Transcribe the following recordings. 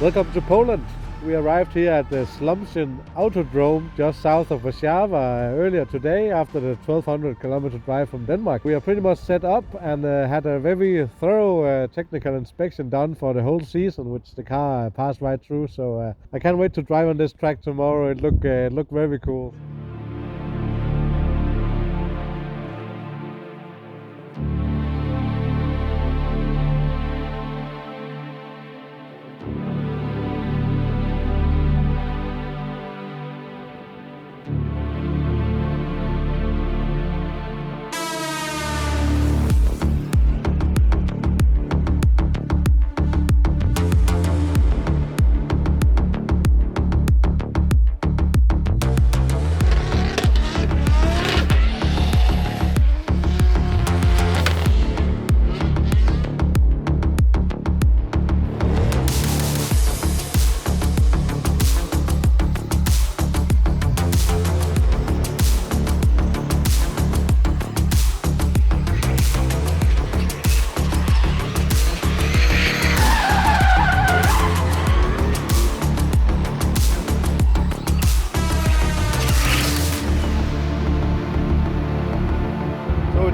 Welcome to Poland. We arrived here at the Słomczyn Autodrome just south of Warszawa earlier today after the 1200 kilometer drive from Denmark. We are pretty much set up and had a very thorough technical inspection done for the whole season, which the car passed right through. So I can't wait to drive on this track tomorrow. It looked very cool.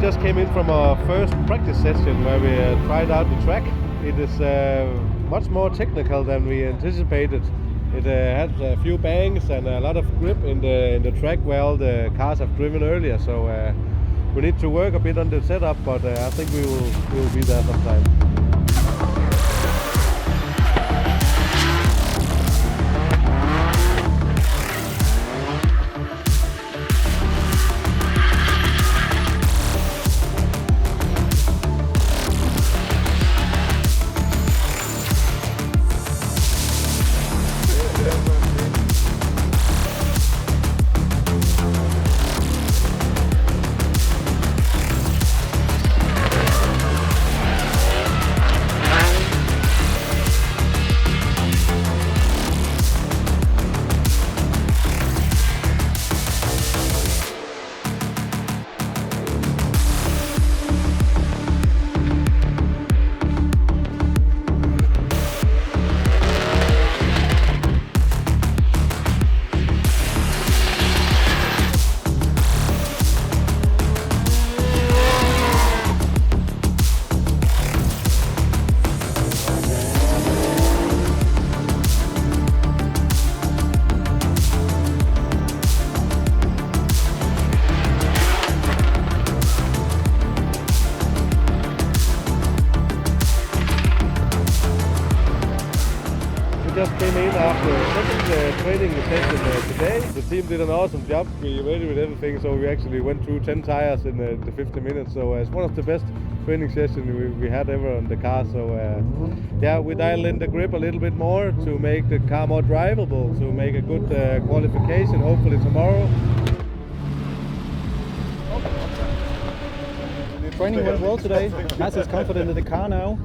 Just came in from our first practice session where we tried out the track. It is much more technical than we anticipated. It has a few bangs and a lot of grip in the track where all the cars have driven earlier. So we need to work a bit on the setup, but I think we will be there sometime. Just came in after the second training session today. The team did an awesome job. We ready with everything, so we actually went through 10 tires in the 50 minutes. So it's one of the best training sessions we had ever on the car. So yeah, we dialed in the grip a little bit more to make the car more drivable, to make a good qualification, hopefully tomorrow. Training went well today. Mads is confident in the car now.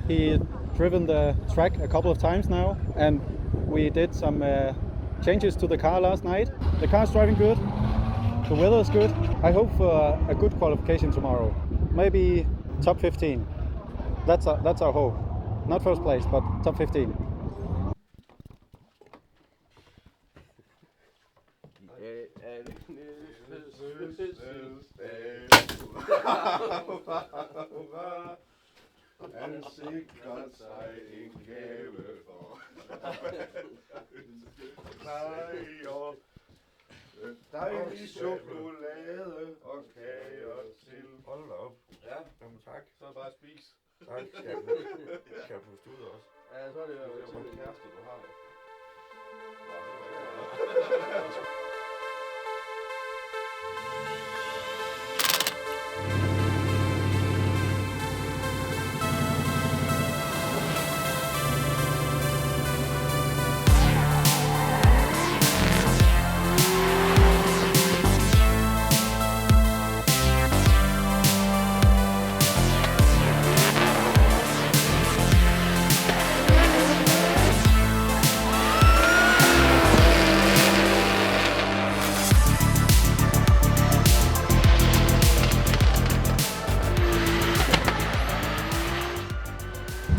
He driven the track a couple of times now, and we did some changes to the car last night. The car's driving good, the weather is good. I hope for a good qualification tomorrow, maybe top 15. That's our hope. Not first place, but top 15. En sikkert sig en gave for lejer. Dejlig chokolade og kager til. Hold op. Ja, Jamen tak. så er det bare at spise. Tak. Kan jeg puste ud også? Ja, så er det jo en kæreste, du har.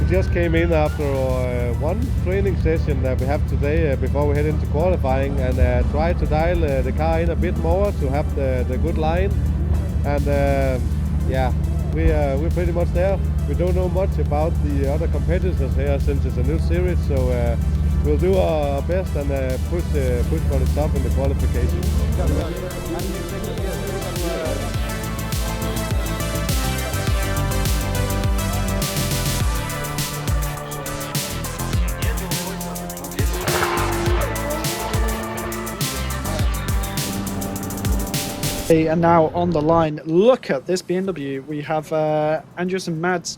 We just came in after one training session that we have today before we head into qualifying, and try to dial the car in a bit more to have the good line. And yeah, we're pretty much there. We don't know much about the other competitors here since it's a new series, so we'll do our best and push for the top in the qualification. And now on the line, look at this BMW. We have Andrews and Mads.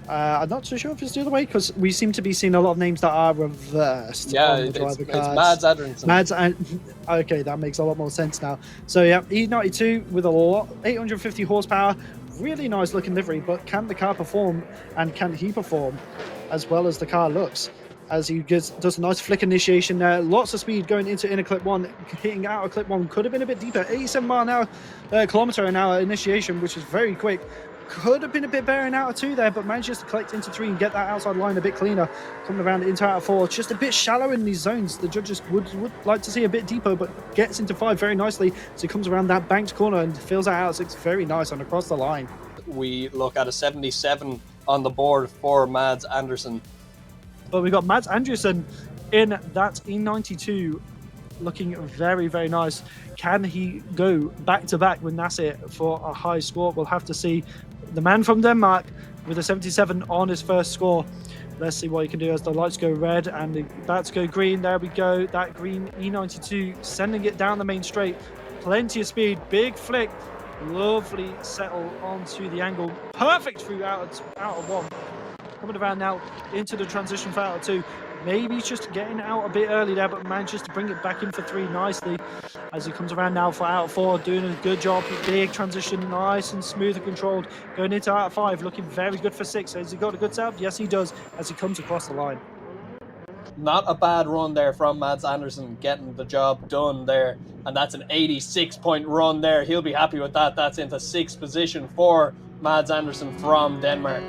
I'm not so sure if it's the other way because we seem to be seeing a lot of names that are reversed. Yeah, on the it's driver cards. Mads Adrianson. Mads, okay, that makes a lot more sense now. So yeah, E92 with a lot, 850 horsepower, really nice looking livery. But can the car perform, and can he perform as well as the car looks? As he does a nice flick initiation there, lots of speed going into inner clip 1, hitting out of clip 1, could have been a bit deeper, 87 kilometer an hour initiation, which is very quick. Could have been a bit better in outer 2 there, but manages to collect into 3 and get that outside line a bit cleaner. Coming around into outer 4, just a bit shallow in these zones. The judges would like to see a bit deeper, but gets into 5 very nicely. So he comes around that banked corner and fills that out 6 very nice and across the line. We look at a 77 on the board for Mads Andersen. But we've got Mads Andresen in that E92 looking very, very nice. Can he go back-to-back with Nasser for a high score? We'll have to see. The man from Denmark with a 77 on his first score. Let's see what he can do as the lights go red and the bats go green. There we go. That green E92 sending it down the main straight. Plenty of speed. Big flick. Lovely settle onto the angle. Perfect through out of 1. Coming around now into the transition for outer 2. Maybe he's just getting out a bit early there, but manages to bring it back in for 3 nicely. As he comes around now for outer 4, doing a good job. Big transition, nice and smooth and controlled. Going into outer 5, looking very good for 6. Has he got a good setup? Yes, he does, as he comes across the line. Not a bad run there from Mads Andersen, getting the job done there. And that's an 86-point run there. He'll be happy with that. That's into 6th position for Mads Andersen from Denmark.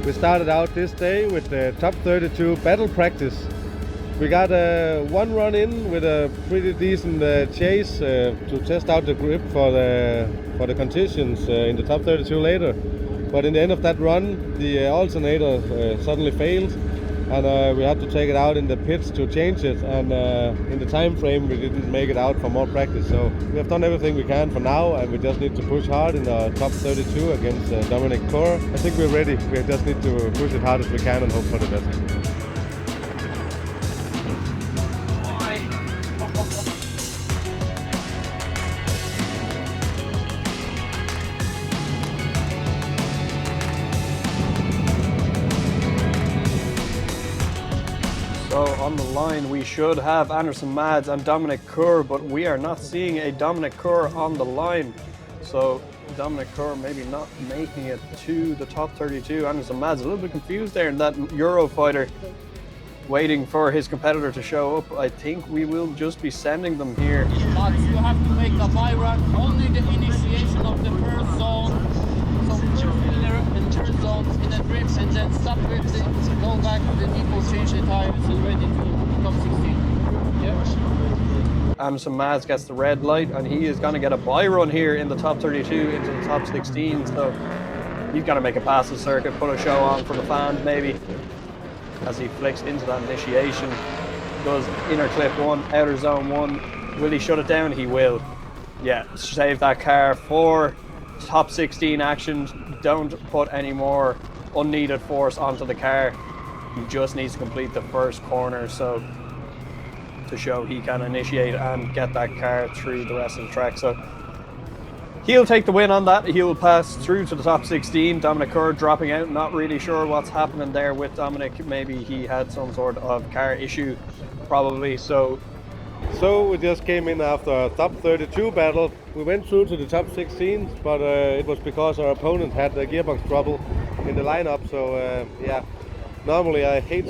We started out this day with the top 32 battle practice. We got one run in with a pretty decent chase to test out the grip for the conditions in the top 32 later. But in the end of that run, the alternator suddenly failed, and we had to take it out in the pits to change it. And in the time frame, we didn't make it out for more practice. So we have done everything we can for now, and we just need to push hard in our top 32 against Dominic Tor. I think we're ready. We just need to push it hard as we can and hope for the best. So on the line we should have Andersen Mads and Dominic Kerr, but we are not seeing a Dominic Kerr on the line. So Dominic Kerr maybe not making it to the top 32. Andersen Mads a little bit confused there in that Eurofighter, waiting for his competitor to show up. I think we will just be sending them here. But you have to make a by run, only the initiation of the first zone, some filler and turn zones in a drift, and then stop drifting, go back to the depot, change the tires, and ready to top 16. Yeah. Andersen Mads gets the red light, and he is going to get a by run here in the top 32 into the top 16. So he's going to make a pass the circuit, put a show on for the fans maybe. As he flicks into that initiation, does inner clip 1, outer zone 1. Will he shut it down? He will. Yeah, save that car for top 16 action. Don't put any more unneeded force onto the car. He just needs to complete the first corner. So to show he can initiate and get that car through the rest of the track. So he'll take the win on that. He'll pass through to the top 16. Dominic Kerr dropping out. Not really sure what's happening there with Dominic. Maybe he had some sort of car issue, probably. So we just came in after a top 32 battle. We went through to the top 16, but it was because our opponent had a gearbox trouble in the lineup. So yeah, normally I hate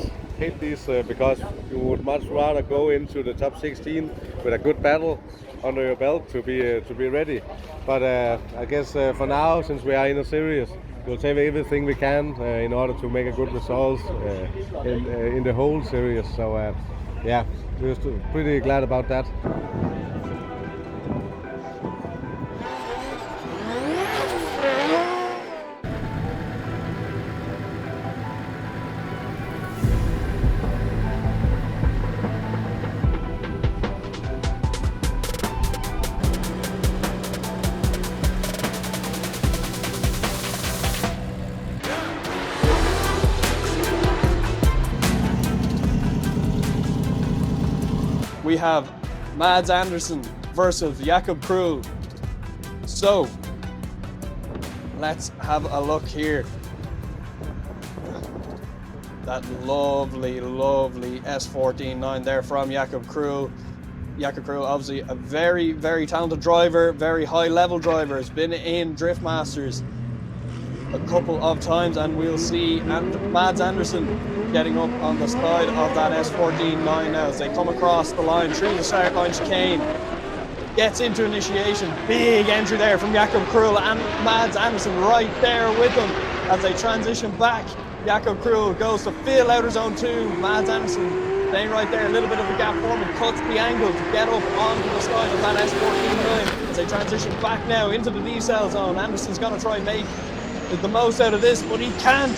these because you would much rather go into the top 16 with a good battle under your belt to be ready. But I guess for now, since we are in a series, we'll take everything we can in order to make a good result in the whole series. So yeah, we're pretty glad about that. we have Mads Andersen versus Jakob Krul. So let's have a look here. That lovely, lovely S14-9 there from Jakob Krul. Jakob Krul, obviously a very, very talented driver, very high-level driver. Has been in Drift Masters a couple of times, and we'll see Mads Andersen getting up on the side of that S14-9 now as they come across the line through the start line chicane. Gets into initiation. Big entry there from Jakob Krul and Mads Andersen right there with them as they transition back. Jakob Krul goes to fill outer zone 2. Mads Andersen staying right there, a little bit of a gap forming, cuts the angle to get up onto the side of that S14-9 as they transition back now into the decel zone. Andersen's going to try and make the most out of this, but he can't.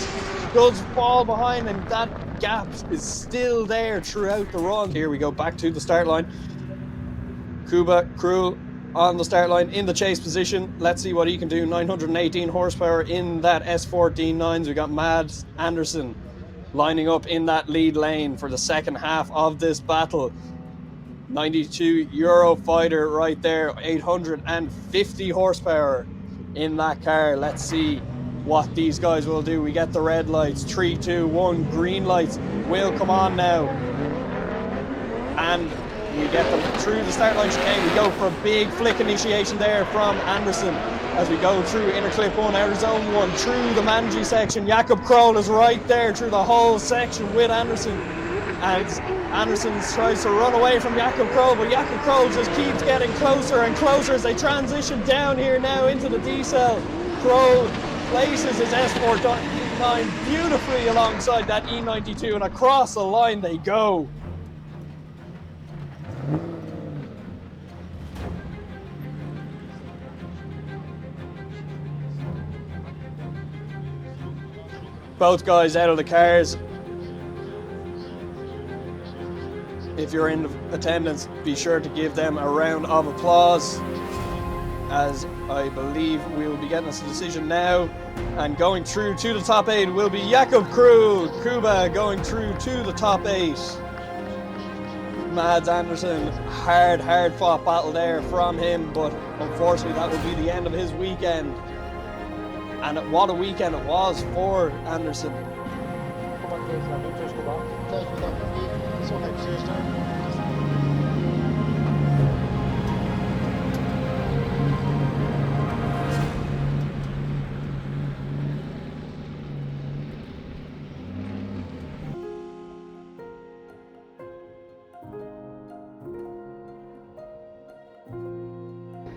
Does fall behind, and that gap is still there throughout the run. Here we go back to the start line. Kuba Krul on the start line in the chase position. Let's see what he can do. 918 horsepower in that S14-9s. We got Mads Andersen lining up in that lead lane for the second half of this battle. 92 Eurofighter right there, 850 horsepower in that car. Let's see what these guys will do. We get the red lights. 3, 2, 1. Green lights will come on now. And we get them through the start line chicane. We go for a big flick initiation there from Andersen as we go through inner clip 1, outer zone 1, through the Manji section. Jakob Krul is right there through the whole section with Andersen. And Andersen tries to run away from Jakob Krul, but Jakob Krul just keeps getting closer and closer as they transition down here now into the decel. Krul places his S14-9 beautifully alongside that E92, and across the line they go. Both guys out of the cars. If you're in attendance, be sure to give them a round of applause, as I believe we will be getting us a decision now. And going through to the top 8 will be Jakob Krul. Kuba going through to the top 8. Mads Andersen, hard fought battle there from him, but unfortunately that will be the end of his weekend. And what a weekend it was for Andersen.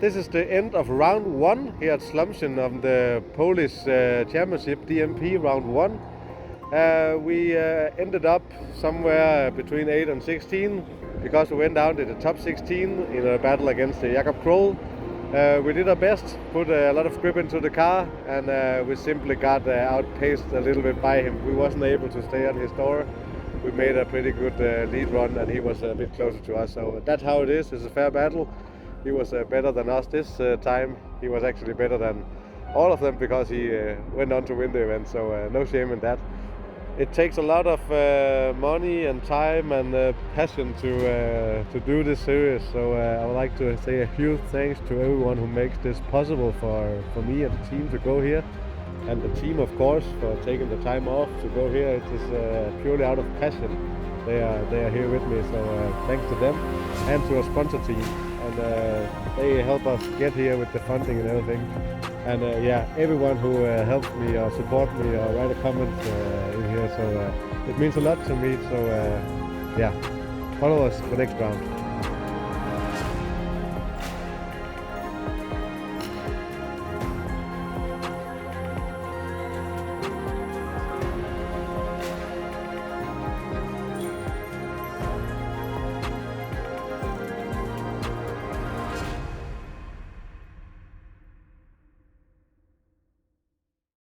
This is the end of round 1 here at Słomczyn of the Polish Championship, DMP Round 1. We ended up somewhere between 8 and 16 because we went down to the top 16 in a battle against Jakob Krul. We did our best, put a lot of grip into the car, and we simply got outpaced a little bit by him. We wasn't able to stay on his door. We made a pretty good lead run, and he was a bit closer to us. So that's how it is. It's a fair battle. He was better than us this time. He was actually better than all of them because he went on to win the event, so no shame in that. it takes a lot of money and time and passion to do this series. So I would like to say a huge thanks to everyone who makes this possible for me and the team to go here. And the team, of course, for taking the time off to go here. It is purely out of passion. They are here with me, so thanks to them and to our sponsor team. And they help us get here with the funding and everything. And yeah, everyone who helps me or support me or write a comment in here. So it means a lot to me. So yeah, follow us for next round.